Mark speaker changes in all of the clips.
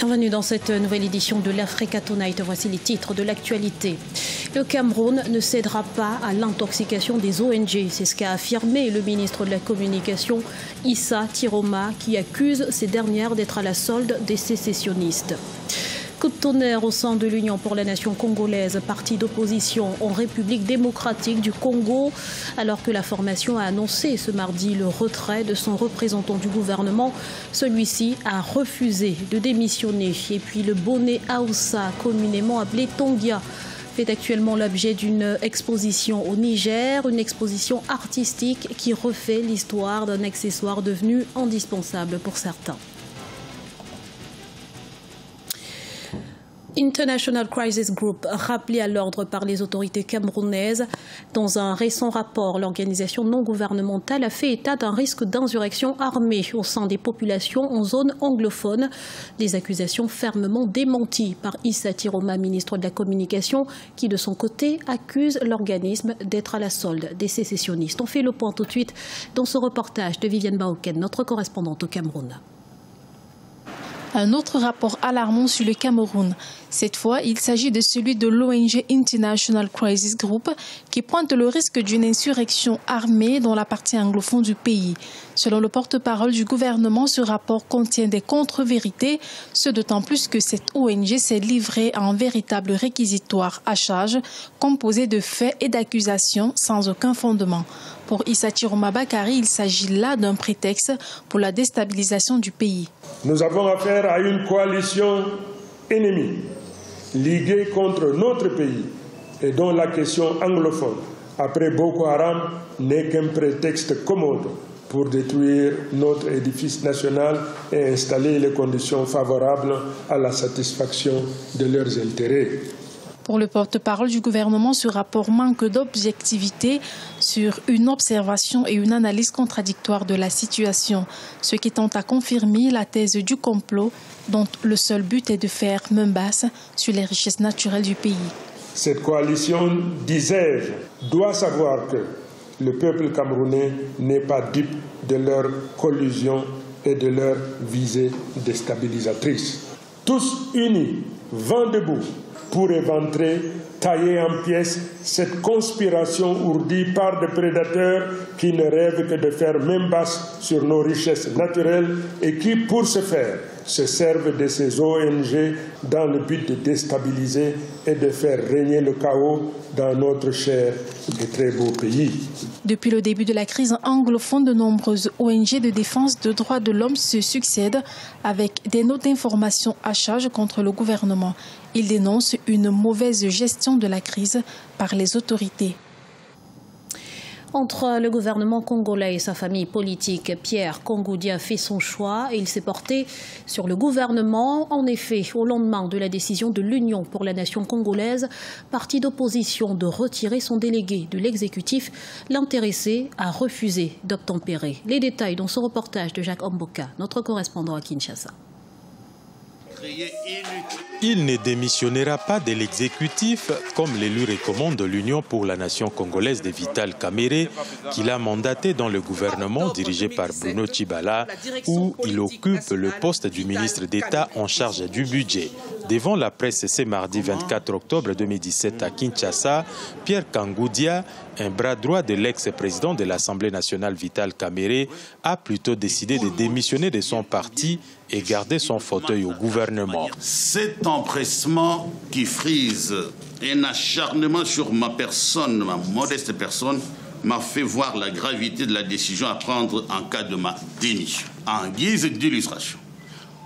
Speaker 1: Bienvenue dans cette nouvelle édition de l'Africa Tonight. Voici les titres de l'actualité. Le Cameroun ne cédera pas à l'intoxication des ONG. C'est ce qu'a affirmé le ministre de la Communication, Issa Tiroma, qui accuse ces dernières d'être à la solde des sécessionnistes. Coup de tonnerre au sein de l'Union pour la nation congolaise, parti d'opposition en République démocratique du Congo, alors que la formation a annoncé ce mardi le retrait de son représentant du gouvernement. Celui-ci a refusé de démissionner. Et puis le bonnet Aoussa, communément appelé Tongia, fait actuellement l'objet d'une exposition au Niger, une exposition artistique qui refait l'histoire d'un accessoire devenu indispensable pour certains. International Crisis Group, rappelé à l'ordre par les autorités camerounaises. Dans un récent rapport, l'organisation non gouvernementale a fait état d'un risque d'insurrection armée au sein des populations en zone anglophone. Des accusations fermement démenties par Issa Tiroma, ministre de la Communication, qui de son côté accuse l'organisme d'être à la solde des sécessionnistes. On fait le point tout de suite dans ce reportage de Viviane Baoken, notre correspondante au Cameroun.
Speaker 2: Un autre rapport alarmant sur le Cameroun. Cette fois, il s'agit de celui de l'ONG International Crisis Group qui pointe le risque d'une insurrection armée dans la partie anglophone du pays. Selon le porte-parole du gouvernement, ce rapport contient des contre-vérités, ce d'autant plus que cette ONG s'est livrée à un véritable réquisitoire à charge composé de faits et d'accusations sans aucun fondement. Pour Issa Tiroma Bakari, il s'agit là d'un prétexte pour la déstabilisation du pays.
Speaker 3: Nous avons affaire à une coalition ennemie, liguée contre notre pays et dont la question anglophone, après Boko Haram, n'est qu'un prétexte commode pour détruire notre édifice national et installer les conditions favorables à la satisfaction de leurs intérêts.
Speaker 2: Pour le porte-parole du gouvernement, ce rapport manque d'objectivité sur une observation et une analyse contradictoire de la situation, ce qui tente à confirmer la thèse du complot dont le seul but est de faire main basse sur les richesses naturelles du pays.
Speaker 3: Cette coalition, disais-je, doit savoir que le peuple camerounais n'est pas dupe de leur collusion et de leur visée déstabilisatrice. Tous unis, vent debout, pour éventrer, tailler en pièces cette conspiration ourdie par des prédateurs qui ne rêvent que de faire main basse sur nos richesses naturelles et qui, pour ce faire, se servent de ces ONG dans le but de déstabiliser et de faire régner le chaos dans notre cher et très beau pays.
Speaker 2: Depuis le début de la crise anglophone, de nombreuses ONG de défense des droits de l'homme se succèdent avec des notes d'information à charge contre le gouvernement. Ils dénoncent une mauvaise gestion de la crise par les autorités.
Speaker 1: Entre le gouvernement congolais et sa famille politique, Pierre Kongoudia fait son choix et il s'est porté sur le gouvernement. En effet, au lendemain de la décision de l'Union pour la nation congolaise, parti d'opposition, de retirer son délégué de l'exécutif, l'intéressé a refusé d'obtempérer. Les détails dans ce reportage de Jacques Omboka, notre correspondant à Kinshasa.
Speaker 4: Il ne démissionnera pas de l'exécutif, comme le lui recommande l'Union pour la nation congolaise de Vital Kamerhe, qu'il a mandaté dans le gouvernement dirigé par Bruno Tshibala, où il occupe le poste du ministre d'État en charge du budget. Devant la presse ce mardi 24 octobre 2017 à Kinshasa, Pierre Kongoudia, un bras droit de l'ex-président de l'Assemblée nationale Vital Kamerhe, a plutôt décidé de démissionner de son parti et garder son fauteuil au gouvernement.
Speaker 5: Cet empressement qui frise un acharnement sur ma personne, ma modeste personne, m'a fait voir la gravité de la décision à prendre en cas de ma démission. En guise d'illustration,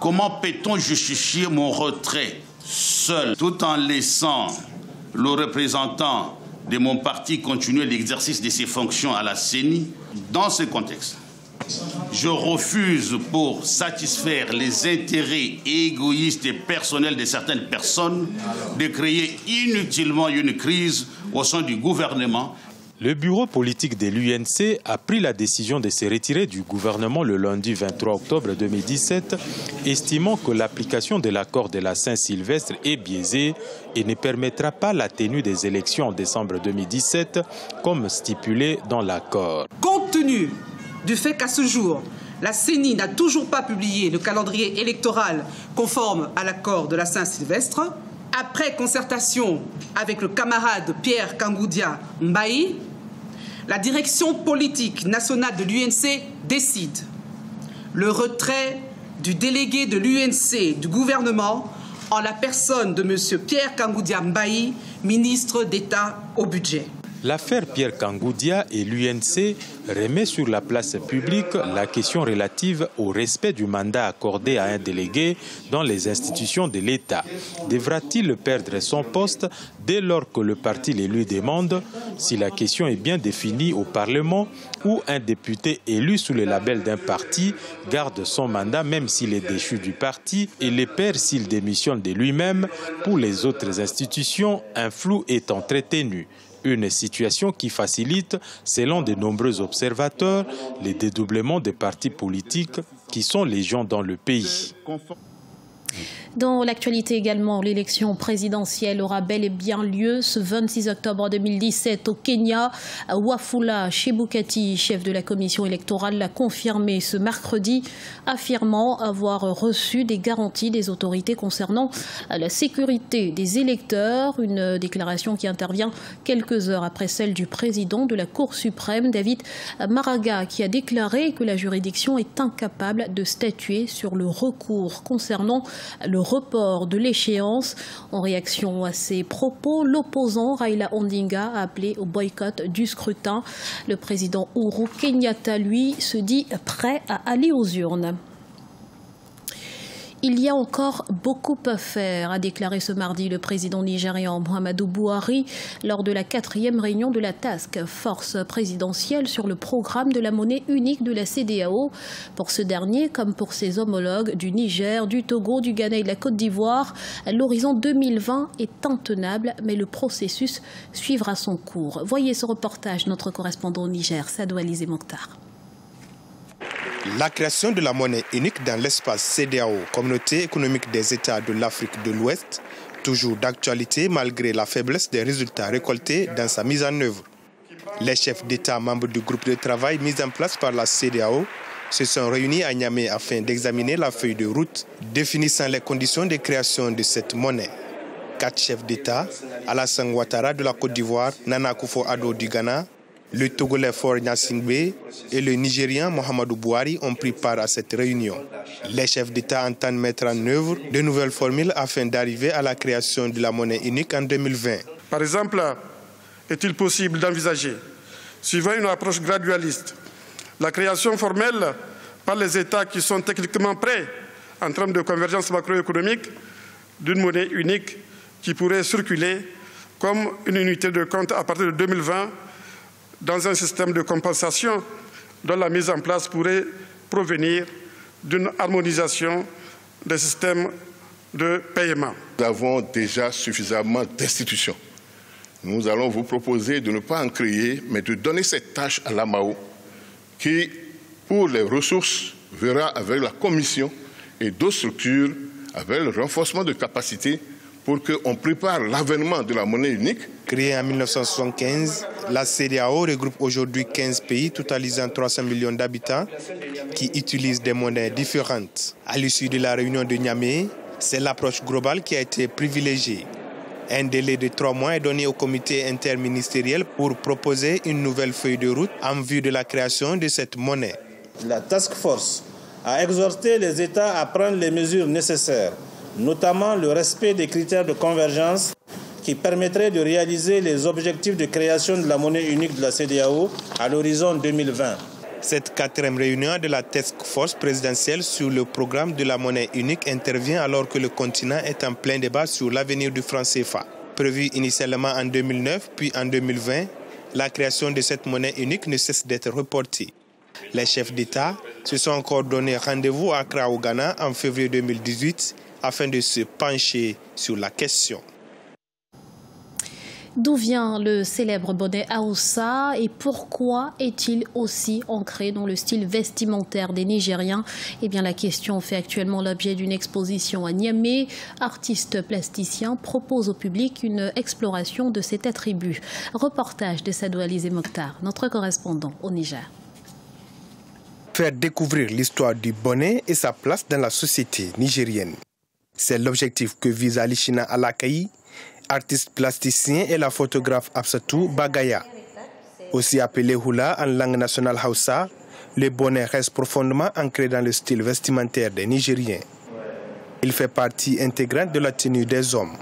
Speaker 5: comment peut-on justifier mon retrait seul, tout en laissant le représentant de mon parti continuer l'exercice de ses fonctions à la CENI? Dans ce contexte, je refuse, pour satisfaire les intérêts égoïstes et personnels de certaines personnes, de créer inutilement une crise au sein du gouvernement.
Speaker 4: Le bureau politique de l'UNC a pris la décision de se retirer du gouvernement le lundi 23 octobre 2017, estimant que l'application de l'accord de la Saint-Sylvestre est biaisée et ne permettra pas la tenue des élections en décembre 2017, comme stipulé dans l'accord.
Speaker 6: Compte tenu du fait qu'à ce jour, la CENI n'a toujours pas publié le calendrier électoral conforme à l'accord de la Saint-Sylvestre. Après concertation avec le camarade Pierre Kangoudia Mbaye, la direction politique nationale de l'UNC décide le retrait du délégué de l'UNC du gouvernement en la personne de M. Pierre Kangoudia Mbaye, ministre d'État au budget.
Speaker 4: L'affaire Pierre Kangoudia et l'UNC remet sur la place publique la question relative au respect du mandat accordé à un délégué dans les institutions de l'État. Devra-t-il perdre son poste dès lors que le parti les lui demande, si la question est bien définie au Parlement, ou un député élu sous le label d'un parti garde son mandat même s'il est déchu du parti et le perd s'il démissionne de lui-même? Pour les autres institutions, un flou est entretenu. Une situation qui facilite, selon de nombreux observateurs, les dédoublements des partis politiques qui sont légion dans le pays.
Speaker 1: Dans l'actualité également, l'élection présidentielle aura bel et bien lieu ce 26 octobre 2017 au Kenya. Wafula Chebukati, chef de la commission électorale, l'a confirmé ce mercredi, affirmant avoir reçu des garanties des autorités concernant la sécurité des électeurs. Une déclaration qui intervient quelques heures après celle du président de la Cour suprême, David Maraga, qui a déclaré que la juridiction est incapable de statuer sur le recours concernant le report de l'échéance. En réaction à ces propos, l'opposant Raila Odinga a appelé au boycott du scrutin. Le président Uhuru Kenyatta, lui, se dit prêt à aller aux urnes. Il y a encore beaucoup à faire, a déclaré ce mardi le président nigérian Muhammadu Buhari lors de la 4e réunion de la Task Force présidentielle sur le programme de la monnaie unique de la CEDEAO. Pour ce dernier, comme pour ses homologues du Niger, du Togo, du Ghana et de la Côte d'Ivoire, l'horizon 2020 est intenable, mais le processus suivra son cours. Voyez ce reportage, notre correspondant au Niger, Sadou Alizé Mokhtar.
Speaker 7: La création de la monnaie unique dans l'espace CEDEAO, communauté économique des États de l'Afrique de l'Ouest, toujours d'actualité malgré la faiblesse des résultats récoltés dans sa mise en œuvre. Les chefs d'État membres du groupe de travail mis en place par la CEDEAO se sont réunis à Niamey afin d'examiner la feuille de route définissant les conditions de création de cette monnaie. 4 chefs d'État, Alassane Ouattara de la Côte d'Ivoire, Nana Akufo-Addo du Ghana, le Togolais Faure Gnassingbé et le Nigérian Muhammadu Buhari ont pris part à cette réunion. Les chefs d'État entendent mettre en œuvre de nouvelles formules afin d'arriver à la création de la monnaie unique en 2020.
Speaker 8: Par exemple, est-il possible d'envisager, suivant une approche gradualiste, la création formelle par les États qui sont techniquement prêts en termes de convergence macroéconomique d'une monnaie unique qui pourrait circuler comme une unité de compte à partir de 2020 dans un système de compensation dont la mise en place pourrait provenir d'une harmonisation des systèmes de paiement.
Speaker 9: Nous avons déjà suffisamment d'institutions. Nous allons vous proposer de ne pas en créer, mais de donner cette tâche à l'AMAO qui, pour les ressources, verra avec la Commission et d'autres structures, avec le renforcement de capacités pour qu'on prépare l'avènement de la monnaie unique.
Speaker 7: Créée en 1975, la CEDEAO regroupe aujourd'hui 15 pays totalisant 300 millions d'habitants qui utilisent des monnaies différentes. À l'issue de la réunion de Niamey, c'est l'approche globale qui a été privilégiée. Un délai de 3 mois est donné au comité interministériel pour proposer une nouvelle feuille de route en vue de la création de cette monnaie.
Speaker 10: La Task Force a exhorté les États à prendre les mesures nécessaires, notamment le respect des critères de convergence qui permettraient de réaliser les objectifs de création de la monnaie unique de la CEDEAO à l'horizon 2020.
Speaker 7: Cette 4e réunion de la Task Force présidentielle sur le programme de la monnaie unique intervient alors que le continent est en plein débat sur l'avenir du franc CFA. Prévu initialement en 2009 puis en 2020, la création de cette monnaie unique ne cesse d'être reportée. Les chefs d'État se sont encore donné rendez-vous à Accra au Ghana en février 2018 afin de se pencher sur la question.
Speaker 1: D'où vient le célèbre bonnet Aoussa et pourquoi est-il aussi ancré dans le style vestimentaire des Nigériens? Eh bien, la question fait actuellement l'objet d'une exposition à Niamey. Artistes plasticiens proposent au public une exploration de cet attribut. Reportage de Sadou Alizé Mokhtar, notre correspondant au Niger.
Speaker 7: faire découvrir l'histoire du bonnet et sa place dans la société nigérienne. C'est l'objectif que vise Alishina Alakaï, artiste plasticien, et la photographe Absatou Bagaya. Aussi appelé hula en langue nationale Hausa, le bonnet reste profondément ancré dans le style vestimentaire des Nigériens. Il fait partie intégrante de la tenue des hommes.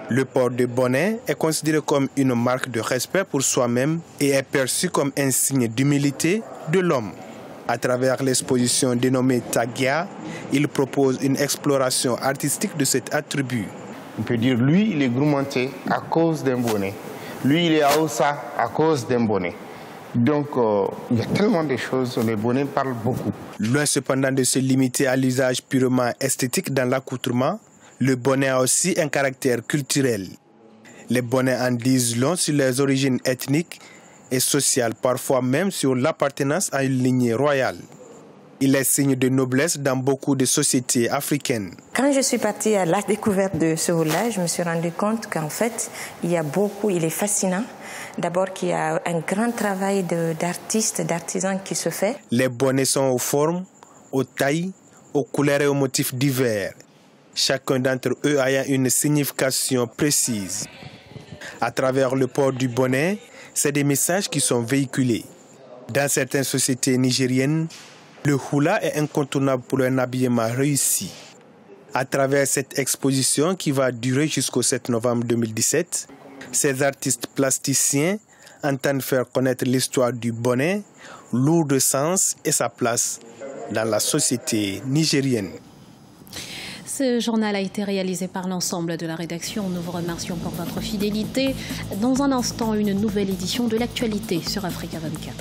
Speaker 7: Le port de bonnet est considéré comme une marque de respect pour soi-même et est perçu comme un signe d'humilité de l'homme. À travers l'exposition dénommée Tagia, il propose une exploration artistique de cet attribut.
Speaker 11: On peut dire lui, il est gourmanté à cause d'un bonnet. Lui, il est Hausa à cause d'un bonnet. Donc, il y a tellement de choses, les bonnets parlent beaucoup.
Speaker 7: Loin cependant de se limiter à l'usage purement esthétique dans l'accoutrement, le bonnet a aussi un caractère culturel. Les bonnets en disent long sur les origines ethniques et sociales, parfois même sur l'appartenance à une lignée royale. Il est signe de noblesse dans beaucoup de sociétés africaines.
Speaker 12: Quand je suis partie à la découverte de ce hula, je me suis rendu compte qu'en fait, il est fascinant. D'abord qu'il y a un grand travail d'artistes, d'artisans qui se fait.
Speaker 7: Les bonnets sont aux formes, aux tailles, aux couleurs et aux motifs divers. Chacun d'entre eux ayant une signification précise. À travers le port du bonnet, c'est des messages qui sont véhiculés. Dans certaines sociétés nigériennes, le hula est incontournable pour un habillement réussi. À travers cette exposition qui va durer jusqu'au 7 novembre 2017, ces artistes plasticiens entendent faire connaître l'histoire du bonnet, lourd de sens et sa place dans la société nigérienne.
Speaker 1: Ce journal a été réalisé par l'ensemble de la rédaction. Nous vous remercions pour votre fidélité. Dans un instant, une nouvelle édition de l'actualité sur Africa 24.